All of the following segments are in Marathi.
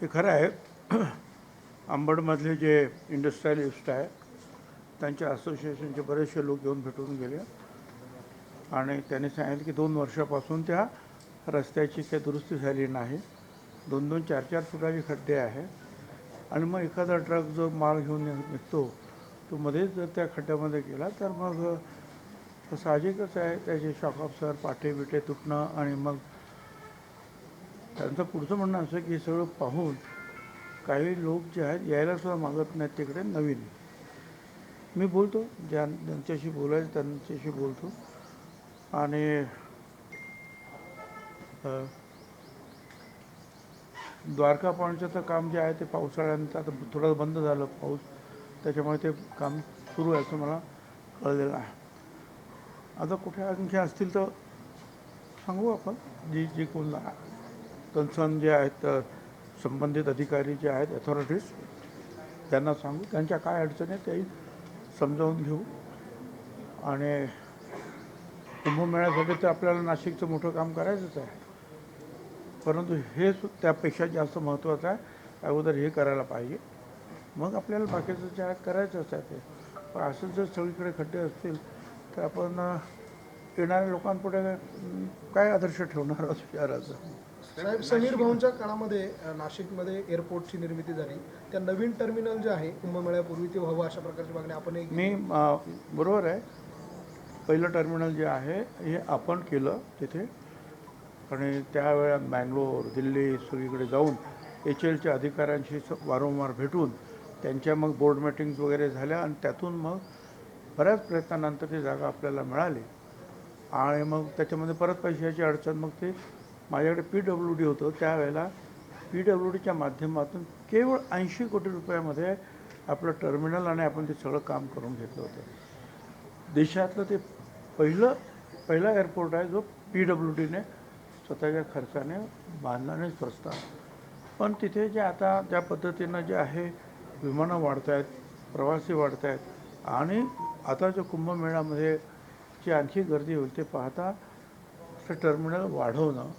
हे खरं आहे. अंबडमधले जे इंडस्ट्रियलिस्ट आहे त्यांच्या असोसिएशनचे बरेचसे लोक येऊन भेटून गेले आणि त्यांनी सांगितलं की 2 वर्षापासून त्या रस्त्याची काही दुरुस्ती झाली नाही. 2-2, 4-4 फुटाचे खड्डे आहे आणि मग एखादा ट्रक जो माल घेऊन निघतो तो मध्येच जर त्या खड्ड्यामध्ये गेला तर मग साहजिकच आहे त्याचे शॉक ऑब्झर्वर पाटे बिटे तुटणं. आणि मग त्यांचं पुढचं म्हणणं असं की हे सगळं पाहून काही लोक जे आहेत यायला सुद्धा मागत नाहीत तिकडे नवीन. मी बोलतो ज्यांच्याशी बोलायचं त्यांच्याशी बोलतो आणि द्वारका पॉईंटचं तर काम जे आहे ते पावसाळ्यानंतर आता थोडं बंद झालं पाऊस, त्याच्यामुळे ते काम सुरू आहे असं मला कळलेलं आहे. आता कुठे आणखी असतील तर सांगू आपण. जी कोण कन्सर्न जे आहेत संबंधित अधिकारी जे आहेत अथॉरिटीज त्यांना सांगू, त्यांच्या काय अडचणी आहेत त्याही समजावून घेऊ. आणि कुंभमेळ्यासाठी तर आपल्याला नाशिकचं मोठं काम करायचंच आहे, परंतु हे त्यापेक्षा जास्त महत्त्वाचं आहे. अगोदर हे करायला पाहिजे, मग आपल्याला बाकीचं जे आहे करायचंच आहे ते. पण असंच जर सगळीकडे खड्डे असतील तर आपण येणाऱ्या लोकांपुढे काय आदर्श ठेवणार आहोत शहराचा. साहेब, समीर भाऊंच्या काळामध्ये नाशिकमध्ये एअरपोर्टची निर्मिती झाली. त्या नवीन टर्मिनल जे आहे कुंभमेळ्यापूर्वी ते व्हावं अशा प्रकारची मागणी आपण मी बरोबर आहे. पहिलं टर्मिनल जे आहे हे आपण केलं तिथे आणि त्यावेळेला बँगलोर दिल्ली सगळीकडे जाऊन HALच्या अधिकाऱ्यांशी वारंवार भेटून त्यांच्या मग बोर्ड मीटिंग्स वगैरे झाल्या आणि त्यातून मग बऱ्याच प्रयत्नानंतर ती जागा आपल्याला मिळाली. आणि मग त्याच्यामध्ये परत पैशाची अडचण. मग ते माझ्याकडे PWD होतं त्यावेळेला. PWDच्या माध्यमातून केवळ 80 कोटी रुपयामध्ये आपलं टर्मिनल आणि आपण ते सगळं काम करून घेतलं होतं. देशातलं ते पहिला एअरपोर्ट आहे जो PWDने स्वतःच्या खर्चाने बांधला आणि स्वस्त. पण तिथे जे आता ज्या पद्धतीनं जे आहे विमानं वाढत आहेत, प्रवासी वाढत आहेत आणि आता जो कुंभमेळ्यामध्ये जी आणखी गर्दी होईल ते पाहता ते टर्मिनल वाढवणं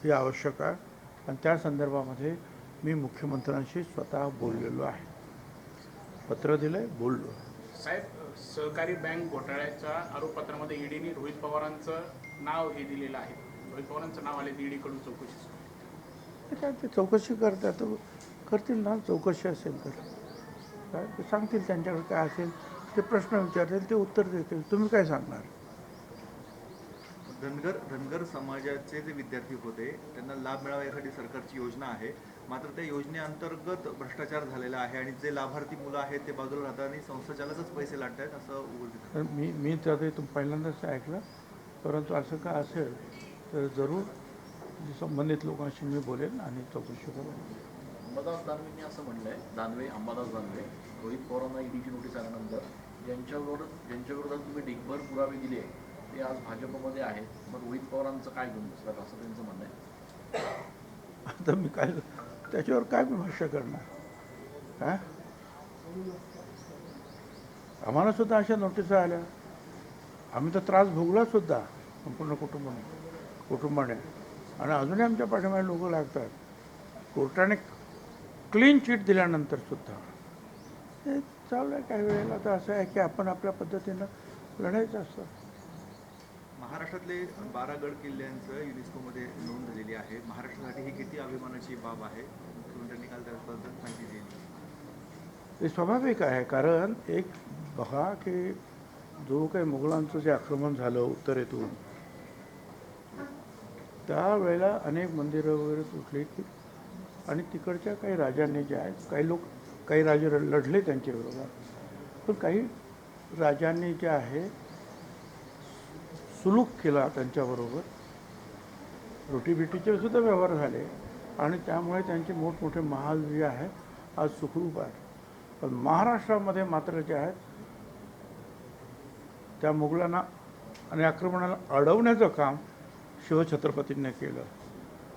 हे आवश्यक आहे. आणि त्या संदर्भामध्ये मी मुख्यमंत्र्यांशी स्वतः बोललेलो आहे, पत्र दिलं आहे, बोललो. साहेब, सहकारी बँक घोटाळ्याच्या आरोपपत्रामध्ये ईडीने रोहित पवारांचं नाव हे दिलेलं आहे. रोहित पवारांचं नाव आले ईडीकडून चौकशी. काय ते चौकशी करतात करतील ना, चौकशी असेल तर काय ते सांगतील. त्यांच्याकडे काय असेल ते प्रश्न विचारतील, ते उत्तर देतील. तुम्ही काय सांगणार? धनगर समाजाचे जे विद्यार्थी होते त्यांना लाभ मिळावा यासाठी सरकारची योजना आहे, मात्र त्या योजनेअंतर्गत भ्रष्टाचार झालेला आहे आणि जे लाभार्थी मुलं आहेत ते बाजूला राहतात आणि संस्थाचालकच पैसे लाटत आहेत असं उघड. मी तर ते पहिल्यांदाच ऐकलं, परंतु असं काय असेल तर जरूर संबंधित लोकांशी मी बोलेन आणि चौकशी करू. अंबादास दानवेंनी असं म्हणलं आहे, अंबादास दानवे रोहित पवारांना ईडीची नोटीस आल्यानंतर ज्यांच्या विरोधात तुम्ही ढिगभर पुरावे दिले ते आज भाजपमध्ये आहेत, मग रोहित पवारांचं काय घेऊन बसतात असं त्यांचं म्हणणं आहे. आता मी काय त्याच्यावर काय मी भाष्य करणार? काय आम्हाला सुद्धा अशा नोटिसा आल्या, आम्ही तर त्रास भोगला सुद्धा संपूर्ण कुटुंबाने आणि अजूनही आमच्या पाठीमागे लोक लागतात. कोर्टाने क्लीन चिट दिल्यानंतर सुद्धा हे चालू आहे. काही वेळेला तर असं आहे की आपण आपल्या पद्धतीनं लढायचं असतं. महाराष्ट्रातले 12 गड किल्ल्यांचं युनेस्कोमध्ये नोंद झालेली आहे. महाराष्ट्रासाठी ही किती अभिमानाची बाब आहे? मुख्यमंत्र्यांनी काल त्याबद्दल माहिती दिली. हे स्वाभाविक आहे, कारण एक बघा की जो काही मुघलांचं जे आक्रमण झालं उत्तरेतून त्यावेळेला अनेक मंदिरं वगैरे तुटली की आणि तिकडच्या काही राजांनी जे आहेत काही राजे लढले त्यांच्या विरोधात, पण काही राजांनी जे आहे सुलूक केला त्यांच्याबरोबर, रोटीबिटीचे सुद्धा व्यवहार झाले आणि त्यामुळे त्यांचे मोठमोठे महाल जे आहे आज सुखरूप आहे. पण महाराष्ट्रामध्ये मात्र जे आहेत त्या मुघलांना आणि आक्रमणाला अडवण्याचं काम शिवछत्रपतींनी केलं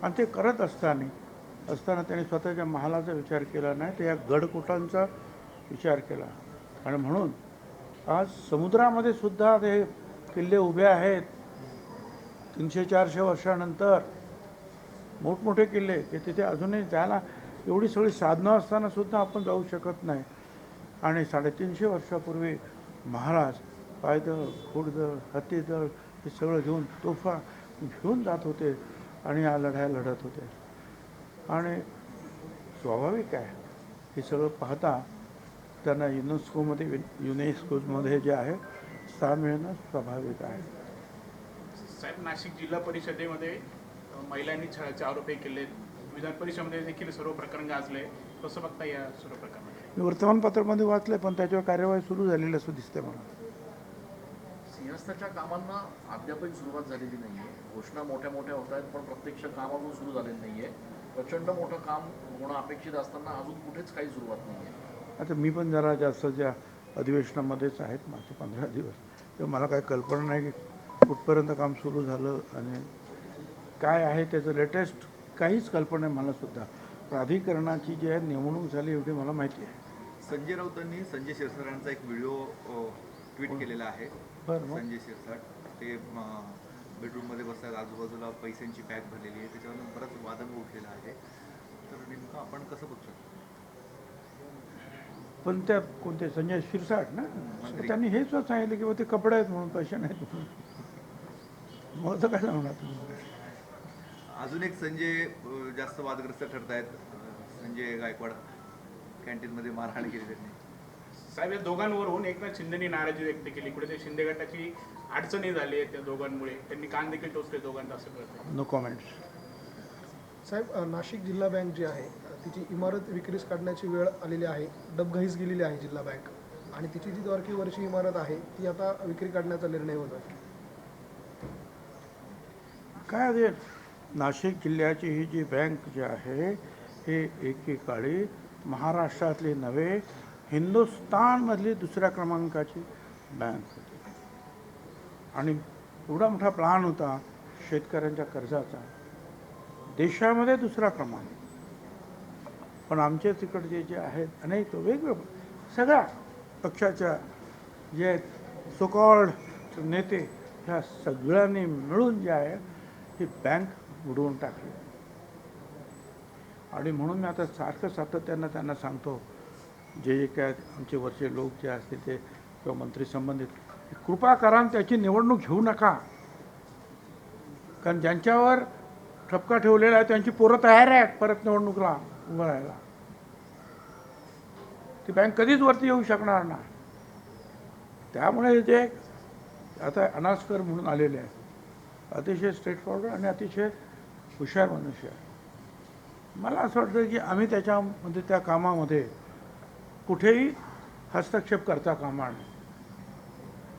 आणि ते करत असताना त्यांनी स्वतःच्या महालाचा विचार केला नाही, तर या गडकोटांचा विचार केला. आणि म्हणून आज समुद्रामध्ये सुद्धा ते किल्ले उभे आहेत 300-400 वर्षानंतर. मोठमोठे किल्ले की तिथे अजूनही जायला एवढी सगळी साधनं असताना सुद्धा आपण जाऊ शकत नाही. आणि 350 वर्षापूर्वी महाराज पायदळ, घोडदळ, हत्तीदळ हे सगळं घेऊन तोफा घेऊन जात होते आणि या लढाया लढत होते. आणि स्वाभाविक आहे हे सगळं पाहता त्यांना युनेस्कोमध्ये जे आहे स्थान मिळणं स्वाभाविक आहे. साहेब, नाशिक जिल्हा परिषदेमध्ये महिलांनी छळाचे आरोपही केले. विधान परिषदेमध्ये देखील सर्व प्रकरण गाजले. कसं बघता या सर्व प्रकरणाकडे? मी वर्तमानपत्रामध्ये वाचले पण त्याच्यावर कार्यवाही सुरू झालेली असं दिसते मला. सिंहस्थाच्या कामांना अद्यापही सुरुवात झालेली नाही आहे. घोषणा मोठ्या मोठ्या होत आहेत पण प्रत्यक्ष काम अजून सुरू झालेलं नाही आहे. प्रचंड मोठं काम होणं अपेक्षित असताना अजून कुठेच काही सुरुवात नाही आहे. आता मी पण जरा जास्तच्या अधिवेशनामध्येच आहेत माझे 15 दिवस, तर मला काही कल्पना नाही की कुठपर्यंत काम सुरू झालं आणि काय आहे त्याचं लेटेस्ट काहीच कल्पना आहे मला सुद्धा. प्राधिकरणाची जी आहे नेमणूक झाली एवढी मला माहिती आहे. संजय राऊतांनी संजय शिरसाटांचा एक व्हिडिओ ट्विट केलेला आहे. बरं मग संजय शिरसाट ते बेडरूममध्ये बसतात, आजूबाजूला पैशांची बॅग भरलेली आहे, त्याच्यावर बराच वादंग उठलेला आहे. तर नेमकं आपण कसं बघू शकतो? पण त्या कोणते संजय शिरसाट ना मंत्री. त्यांनी हेच सांगितलं की ते कपडे आहेत म्हणून पैसे नाहीत म्हणून. मग तर काय सांगणार तुम्ही? अजून एक संजय जास्त वादग्रस्त ठरत आहेत. संजय गायकवाड कॅन्टीनमध्ये मारहाण केली त्यांनी. साहेब, या दोघांवरून एकनाथ शिंदेनी नाराजी व्यक्त केली. कुठे ते शिंदे गटाची अडचणी झाली आहे त्या दोघांमुळे. त्यांनी कान देखील टोचले दोघांचा असं कळतं. No comments. साहेब, नाशिक जिल्हा बँक जी आहे तिची इमारत विक्रीस काढण्याची वेळ आलेली आहे. डबघाईस गेलेली आहे जिल्हा बँक आणि तिची जी द्वारकीवरची इमारत आहे ती आता विक्री काढण्याचा निर्णय होत आहे. काय ते नाशिक जिल्ह्याची ही जी बँक जी आहे हे एकेकाळी महाराष्ट्रातली नव्हे हिंदुस्थानमधली दुसऱ्या क्रमांकाची बँक होती. आणि एवढा मोठा प्लान होता शेतकऱ्यांच्या कर्जाचा, देशामध्ये दुसरा क्रमांक. पण आमचे तिकडचे जे आहेत अनेक वेगवेगळे सगळ्या पक्षाच्या जे आहेत सोकॉल्ड नेते ह्या सगळ्यांनी मिळून जे आहे ही बँक बुडवून टाकली. आणि म्हणून मी आता सातत्यानं त्यांना सांगतो, जे काय आमचे वरचे लोक जे असतील ते किंवा मंत्री संबंधित, कृपा करा आणि त्याची निवडणूक घेऊ नका. कारण ज्यांच्यावर ठपका ठेवलेला आहे त्यांची पोरं तयार आहेत परत निवडणुकीला उभं राहायला. ती बँक कधीच वरती येऊ शकणार नाही. त्यामुळे जे आता अनास्कर म्हणून आलेले आहे अतिशय स्ट्रेट फॉरवर्ड आणि अतिशय हुशार मनुष्य आहे. मला असं वाटतं की आम्ही त्याच्यामध्ये त्या कामामध्ये कुठेही हस्तक्षेप करता कामा नये.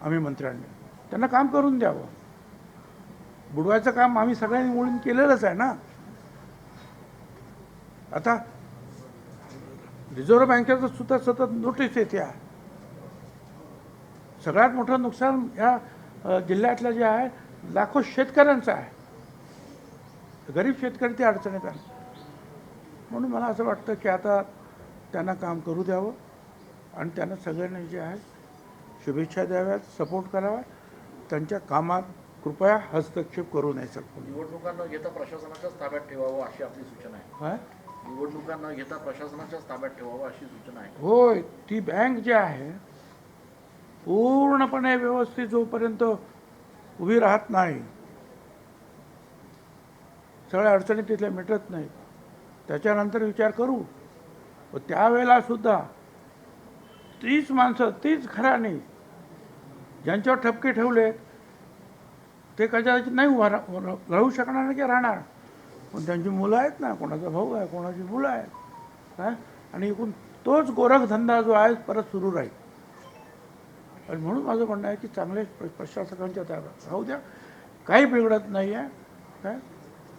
आम्ही मंत्र्यांनी त्यांना काम करून द्यावं. बुडवायचं काम आम्ही सगळ्यांनी मिळून केलेलंच आहे ना. आता रिझर्व्ह बँकेचं सुद्धा सतत नोटीस येते आहे. सगळ्यात मोठं नुकसान या जिल्ह्यातलं जे आहे लाखो शेतकऱ्यांचं आहे. गरीब शेतकरी ते अडचणीत आले. म्हणून मला असं वाटतं की आता त्यांना काम करू द्यावं आणि त्यांना सगळ्यांनी जे आहे शुभेच्छा द्याव्यात, सपोर्ट करावा. त्यांच्या कामात कृपया हस्तक्षेप करू नये. निवडणुकांना घेता प्रशासनाच्याच ताब्यात ठेवावं अशी आपली सूचना आहे. काय निवडणुकांना घेता प्रशासनाच्याच ताब्यात ठेवावं अशी सूचना आहे. होय, ती बँक जी आहे पूर्णपणे व्यवस्थित जोपर्यंत उभी राहत नाही, सगळ्या अडचणी तिथल्या मिटत नाहीत, त्याच्यानंतर विचार करू. व त्यावेळेला सुद्धा तीच माणसं तीच घराणी ज्यांच्यावर ठपके ठेवले ते कदाचित नाही उभा राहू शकणार नाही की राहणार. पण त्यांची मुलं आहेत ना, कोणाचा भाऊ आहे, कोणाची मुलं आहेत काय, आणि एकूण तोच गोरखधंदा जो आहे परत सुरू राहील. आणि म्हणून माझं म्हणणं आहे की चांगले प्रशासकांच्या ताब्यात राहू द्या. काही बिघडत नाही आहे काय,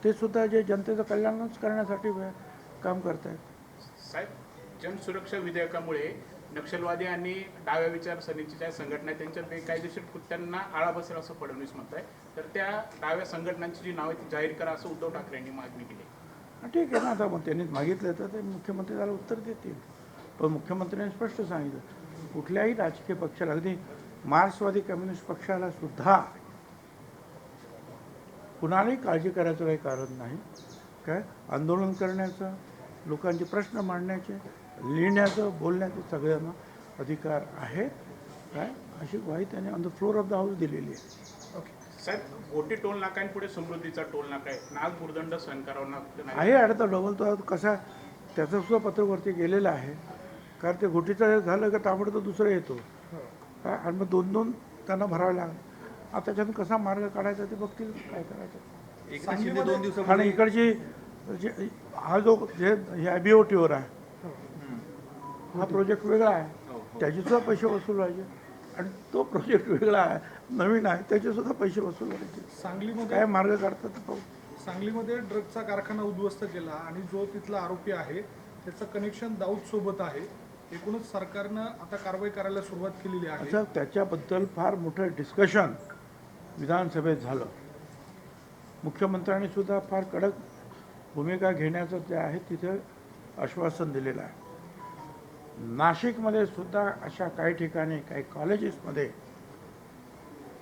ते सुद्धा जे जनतेचं कल्याणच करण्यासाठी काम करत आहेत. साहेब, जनसुरक्षा विधेयकामुळे नक्षलवादी आणि डाव्या विचारसरणीची ज्या संघटना आहेत त्यांच्या बेकायदेशीर कृत्यांना आळा बसेल असं फडणवीस म्हणत आहे. तर त्या डाव्या संघटनांची जी नावं ती जाहीर करा असं उद्धव ठाकरे यांनी मागणी केली. ठीक आहे ना, आता मग त्यांनी मागितलं तर ते मुख्यमंत्री त्याला उत्तर देतील. पण मुख्यमंत्र्यांनी स्पष्ट सांगितलं कुठल्याही राजकीय पक्षाला, अगदी मार्क्सवादी कम्युनिस्ट पक्षाला सुद्धा कुणालाही काळजी करायचं काही कारण नाही. काय आंदोलन करण्याचं, लोकांचे प्रश्न मांडण्याचे, लिहिण्याचं, बोलण्याचं सगळ्यांना अधिकार आहे काय अशी ग्वाही त्याने on the floor of the house दिलेली आहे. ओके. साहेब घोटी टोल नाक्यांपुढे समृद्धीचा टोल नाका आहे, नाग भूर्दंड सहन करावा लागतो नाही. आहे आणि तो डबल तो कसा त्याचं सुद्धा पत्रवरती गेलेलं आहे. कारण ते घोटीचं झालं का ताबडतोब दुसरं येतो काय आणि मग 2-2 त्यांना भरावे लागेल. आता त्याच्यातून कसा मार्ग काढायचा ते बघतील काय करायचं. एकनाथ शिंदे 2 आणि दिवसापूर्वी इकडची हा जो जे हे BOTवर आहे हा प्रोजेक्ट वेगळा आहे, त्याचे सुद्धा पैसे वसूल व्हायचे. आणि तो प्रोजेक्ट वेगळा आहे, नवीन आहे, त्याचे सुद्धा पैसे वसूल व्हायचे. सांगलीमध्ये काय मार्ग काढतात ते पाहू. सांगलीमध्ये ड्रगचा कारखाना उद्ध्वस्त केला आणि जो तिथला आरोपी आहे त्याचं कनेक्शन दाऊद सोबत आहे. एकूणच सरकारनं आता कारवाई करायला सुरुवात केलेली आहे. असं त्याच्याबद्दल फार मोठं डिस्कशन विधानसभेत झालं. मुख्यमंत्र्यांनी सुद्धा फार कडक भूमिका घेण्याचं जे आहे तिथे आश्वासन दिलेलं आहे. नाशिकमध्ये सुद्धा अशा काही ठिकाणी काही कॉलेजेसमध्ये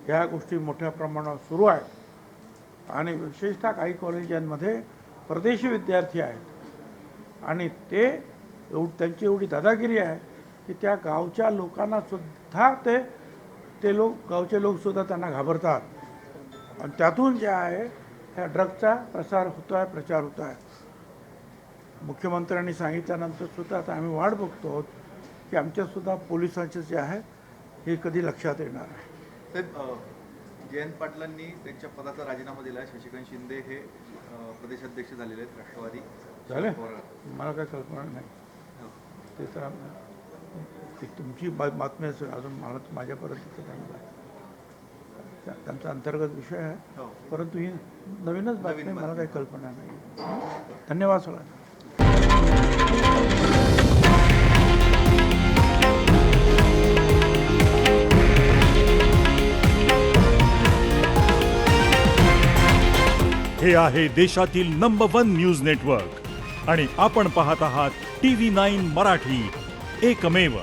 ह्या गोष्टी मोठ्या प्रमाणावर सुरू आहेत आणि विशेषतः काही कॉलेजांमध्ये परदेशी विद्यार्थी आहेत आणि त्यांची एवढी दादागिरी आहे की त्या गावच्या लोकांना सुद्धा ते गावचे लोकसुद्धा त्यांना घाबरतात आणि त्यातून जे आहे ह्या ड्रगचा प्रसार होतो आहे, प्रचार होतो आहे. मुख्यमंत्र्यांनी सांगितल्यानंतर सुद्धा आता आम्ही वाट बघतो आहोत की आमच्यासुद्धा पोलिसांचे जे आहे हे कधी लक्षात येणार आहे. साहेब जयंत पाटलांनी त्यांच्या पदाचा राजीनामा दिला. शशिकांत शिंदे हे प्रदेशाध्यक्ष झालेले आहेत राष्ट्रवादी. झाले पवार. मला काही कल्पना नाही. हो. ते तर ती तुमची बातमी असेल, अजून मला माझ्यापर्यंत त्यांचा अंतर्गत विषय आहे. हो. परंतु ही नवीनच बातमी, नवीन मला बातमी. काही कल्पना नाही. धन्यवाद सगळ्यांना. हे आहे देशातील नंबर 1 न्यूज नेटवर्क आणि आपण पाहत आहात TV9 मराठी, एकमेव.